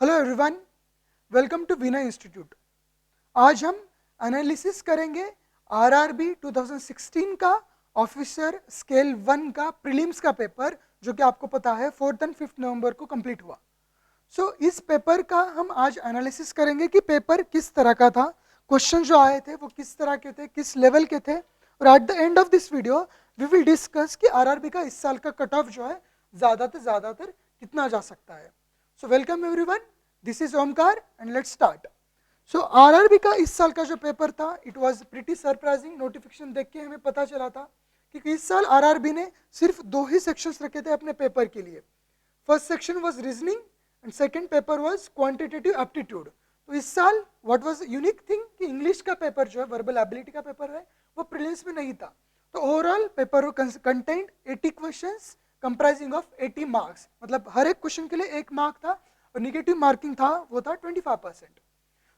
Hello everyone, welcome to Veena institute. आज हम analysis करेंगे आरआरबी 2016 का ऑफिसर स्केल 1 का प्रीलिम्स का पेपर, जो कि आपको पता है 4th एंड 5th नवंबर को कंप्लीट हुआ। इस पेपर का हम आज एनालिसिस करेंगे कि पेपर किस तरह का था, क्वेश्चन जो आए थे वो किस तरह के थे, किस लेवल के थे, और at the end of this video we will discuss कि आरआरबी का इस साल का कट ऑफ जो है ज़्यादातर कितना जा सकता है। So welcome everyone, this is Omkar and let's start. RRB का इस साल का जो पेपर था, it was pretty surprising. Notification देख के हमें पता चला था कि इस साल आरआरबी ने सिर्फ 2 ही सेक्शंस रखे थे अपने पेपर के लिए। First section was reasoning and second paper was quantitative aptitude. तो इस साल व्हाट वाज यूनिक थिंग कि इंग्लिश का पेपर जो है, वर्बल एबिलिटी का पेपर है, वो प्रीलिम्स में नहीं था। तो overall paper content 80 questions comprising of 80 marks, मतलब हर एक क्वेश्चन के लिए 1 मार्क था और निगेटिव मार्किंग था, वो था 25%।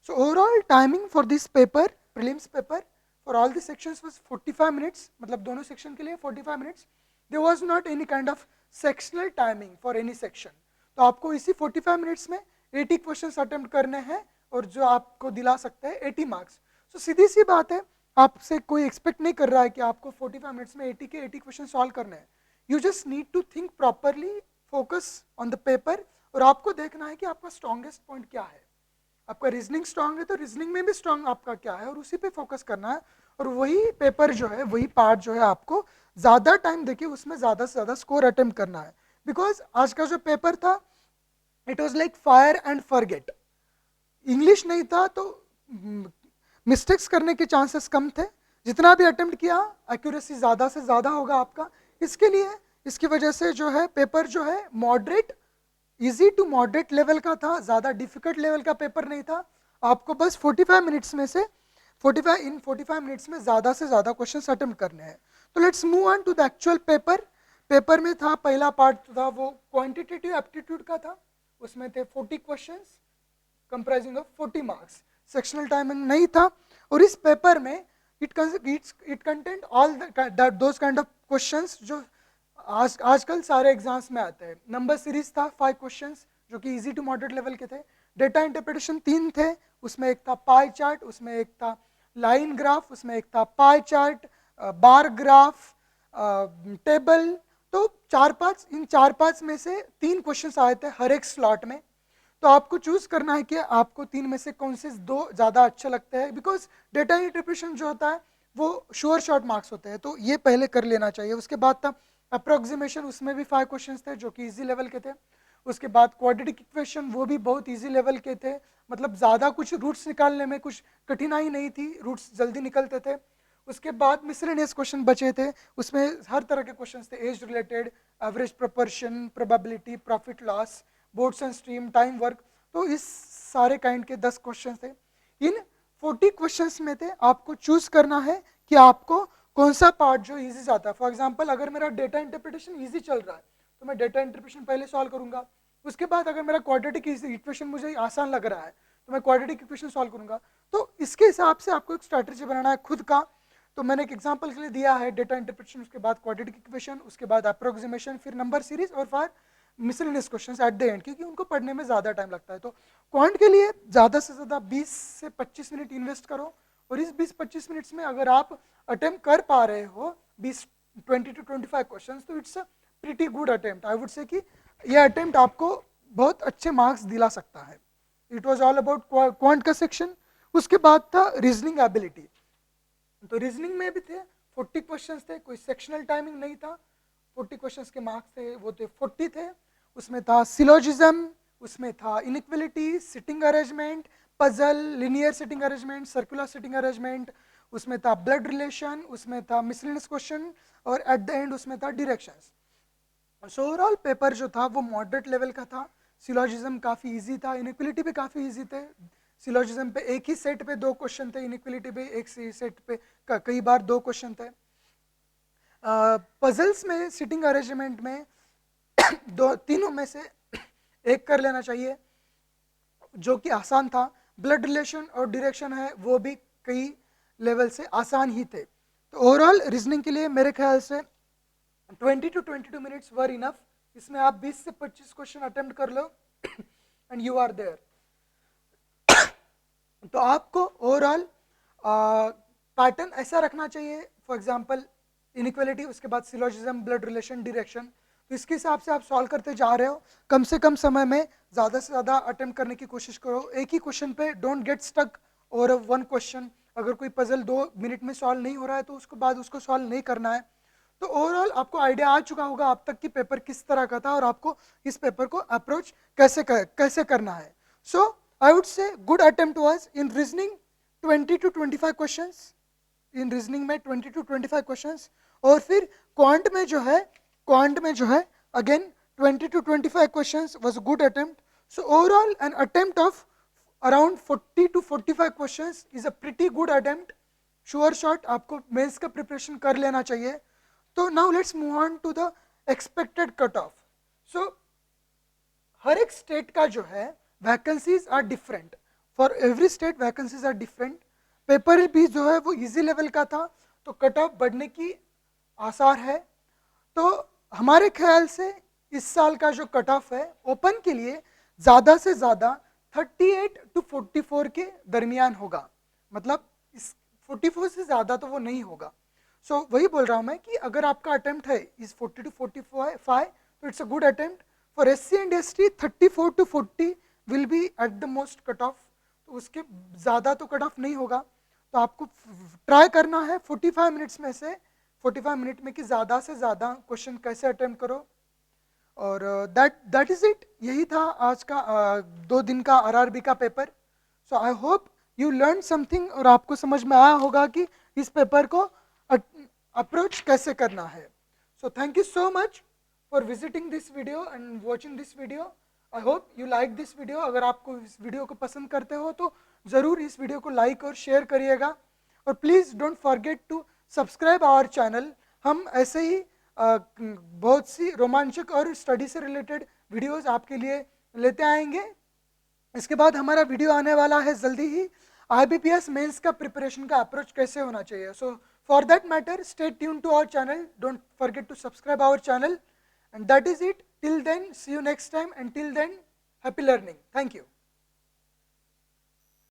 So overall timing for this paper, prelims paper, for all the sections was 45 minutes. मतलब दोनों सेक्शन के लिए 45 minutes. There was not any kind of sectional timing for any section. तो आपको इसी 45 minutes में 80 questions attempt करने हैं और जो आपको दिला सकते हैं 80 marks. So सीधी सी बात है, आपसे कोई एक्सपेक्ट नहीं कर रहा है कि आपको 45 minutes में 80 के 80 क्वेश्चन सॉल्व करने हैं। You just need to think properly, focus on the paper, और आपको देखना है कि आपका स्ट्रॉन्गेस्ट पॉइंट क्या है। आपका रीजनिंग स्ट्रांग है तो रीजनिंग में भी स्ट्रांग आपका क्या है, और उसी पे फोकस करना है। और वही पेपर जो है, वही पार्ट जो है, आपको ज़्यादा टाइम देके उसमें ज़्यादा से ज़्यादा स्कोर अटेम्प्ट करना है। बिकॉज आज का जो पेपर था, it was like fire and forget. English नहीं था तो मिस्टेक्स करने के चांसेस कम थे। जितना भी अटेम्प्ट किया, एक्यूरेसी ज़्यादा से ज़्यादा होगा आपका। इसके लिए, इसकी वजह से जो है पेपर जो है moderate, easy to moderate level का था, ज़्यादा डिफिकल्ट लेवल का पेपर नहीं था। आपको बस 45 मिनट्स में से 45 मिनट्स में ज़्यादा से ज़्यादा क्वेश्चन अटेम्प्ट करने हैं। तो let's move on to the actual paper. Paper में था, पहला पार्ट था वो क्वांटिटेटिव एप्टीट्यूड का था। उसमें थे 40 questions comprising of 40 marks. Sectional timing नहीं था। और इस पेपर में it content all those kind of questions जो आजकल सारे एग्जाम्स में आते हैं। नंबर सीरीज था 5 क्वेश्चंस जो कि इजी टू मॉडरेट लेवल के थे। डेटा इंटरप्रिटेशन 3 थे, उसमें एक था पाई चार्ट, उसमें एक था लाइन ग्राफ, उसमें एक था pie chart, bar graph, table. तो 4-5, इन 4-5 में से 3 क्वेश्चंस आए थे हर एक स्लॉट में। तो आपको चूज करना है कि आपको 3 में से कौन से 2 ज़्यादा अच्छे लगते हैं। बिकॉज डेटा इंटरप्रिटेशन जो होता है वो श्योर शॉर्ट मार्क्स होते हैं, तो ये पहले कर लेना चाहिए। उसके बाद था अप्रोक्सीमेशन, उसमें भी 5 क्वेश्चंस थे जो कि इजी लेवल के थे। उसके बाद क्वाड्रेटिक इक्वेशन, वो भी बहुत इजी लेवल के थे, मतलब ज़्यादा कुछ रूट्स निकालने में कुछ कठिनाई नहीं थी, रूट्स जल्दी निकलते थे। उसके बाद मिसलेनियस क्वेश्चन बचे थे, उसमें हर तरह के क्वेश्चन थे, age related, average proportion, probability, profit loss, boards and stream, time work. तो इस सारे काइंड के 10 क्वेश्चन थे। इन 40 क्वेश्चंस में थे, आपको चूज करना है कि आपको कौन सा पार्ट जो इजी जाता है। फॉर एग्जांपल, अगर मेरा डेटा इंटरप्रिटेशन इजी चल रहा है तो मैं डेटा इंटरप्रिटेशन पहले सॉल्व करूंगा। उसके बाद अगर मेरा क्वाड्रेटिक इक्वेशन मुझे आसान लग रहा है तो मैं क्वाड्रेटिक इक्वेशन सॉल्व करूंगा। तो इसके हिसाब से आपको एक स्ट्रैटेजी बनाना है खुद का। तो मैंने एक एग्जांपल के लिए दिया है डेटा इंटरप्रिटेशन, उसके बाद क्वाड्रेटिक इक्वेशन, उसके बाद अप्रोक्सीमेशन, फिर नंबर सीरीज, और फिर miscellaneous questions eight the and, क्योंकि उनको पढ़ने में ज़्यादा टाइम लगता है। तो क्वांट के लिए ज़्यादा से ज़्यादा 20 से 25 मिनट इन्वेस्ट करो। और इस 20-25 मिनट्स में अगर आप अटेम्प्ट कर पा रहे हो 20 to 25 क्वेश्चंस, तो it's a pretty good attempt. I would से कि यह अटेम्प्ट आपको बहुत अच्छे मार्क्स दिला सकता है। It was all about quant का सेक्शन। उसके बाद था रीजनिंग एबिलिटी। तो रीजनिंग में भी थे 40 क्वेश्चंस थे, कोई सेक्शनल टाइमिंग नहीं था। 40 क्वेश्चंस के मार्क्स थे वो थे 40 थे। उसमें था सिलोजिज्म, उसमें था inequality, sitting arrangement, puzzle, linear sitting arrangement, circular sitting arrangement, उसमें था ब्लड रिलेशन, उसमें था मिसलेनियस क्वेश्चन, और एट द एंड उसमें था डायरेक्शंस। सो ओवरऑल पेपर जो था वो मॉडरेट लेवल का था। सिलोजिज्म काफ़ी इजी था, इनइक्वलिटी भी काफ़ी इजी थे। सिलोजिज्म पे एक ही सेट पे 2 क्वेश्चन थे, इनइक्वलिटी पे एक सेट पे कई बार 2 क्वेश्चन थे। पजल्स में, सिटिंग अरेंजमेंट में तीनों में से एक कर लेना चाहिए जो कि आसान था। ब्लड रिलेशन और डायरेक्शन है वो भी कई लेवल से आसान ही थे। तो ओवरऑल रीजनिंग के लिए मेरे ख्याल से 20 to 22 मिनट्स वर इनफ। इसमें आप 20 से 25 क्वेश्चन अटेम्प्ट कर लो and you are there. तो आपको ओवरऑल पैटर्न ऐसा रखना चाहिए, फॉर एग्जांपल इनइक्वालिटी, उसके बाद सिलोजिज्म, ब्लड रिलेशन, डायरेक्शन। तो इसके हिसाब से आप सॉल्व करते जा रहे हो, कम से कम समय में ज़्यादा से ज़्यादा अटेम्प्ट करने की कोशिश करो। एक ही क्वेश्चन पे don't get stuck over one question. अगर कोई पजल 2 मिनट में सॉल्व नहीं हो रहा है तो उसके बाद उसको सॉल्व नहीं करना है। तो ओवरऑल आपको आइडिया आ चुका होगा अब तक कि पेपर किस तरह का था और आपको इस पेपर को अप्रोच कैसे करना है। So I would say good attempt was in reasoning 20 to 25 questions, in reasoning में 20 to 25 क्वेश्चंस, और फिर क्वांट में जो है again 20 to 25 questions was a good attempt. So overall an attempt of around 40 to 45 questions is a pretty good attempt. Sure shot आपको mains का preparation कर लेना चाहिए। तो now let's move on to the expected cut off. So हर एक state का जो है vacancies are different, for every state vacancies are different. Paper भी जो है वो इजी लेवल का था, तो कट ऑफ बढ़ने की आसार है। तो हमारे ख्याल से इस साल का जो कट ऑफ है ओपन के लिए ज़्यादा से ज़्यादा 38 to 44 के दरमियान होगा, मतलब इस 44 से ज़्यादा तो वो नहीं होगा। सो वही बोल रहा हूँ मैं कि अगर आपका अटेम्प्ट है इस 40 to 45 तो it's a good attempt. For SC and ST 34 to 40 will be at the most cut off, तो उसके ज़्यादा तो कट ऑफ नहीं होगा। तो आपको ट्राई करना है 45 मिनट्स में से 45 मिनट में कि ज़्यादा से ज़्यादा क्वेश्चन कैसे अटेम्प्ट करो। और दैट इज़ इट, यही था आज का 2 दिन का RRB का paper. So I hope you learn something और आपको समझ में आया होगा कि इस पेपर को अप्रोच कैसे करना है। So thank you so much for visiting this video and watching this video. I hope you like this video. अगर आपको इस वीडियो को पसंद करते हो तो ज़रूर इस वीडियो को लाइक और शेयर करिएगा, और please don't forget to subscribe our channel. हम ऐसे ही बहुत सी रोमांचक और स्टडी से रिलेटेड वीडियोस आपके लिए लेते आएंगे। इसके बाद हमारा वीडियो आने वाला है जल्दी ही, IBPS मेंस का प्रिपरेशन का अप्रोच कैसे होना चाहिए। So for that matter stay tune to our channel, don't forget to subscribe our channel, and that is it. Till then see you next time, and till then happy learning. Thank you.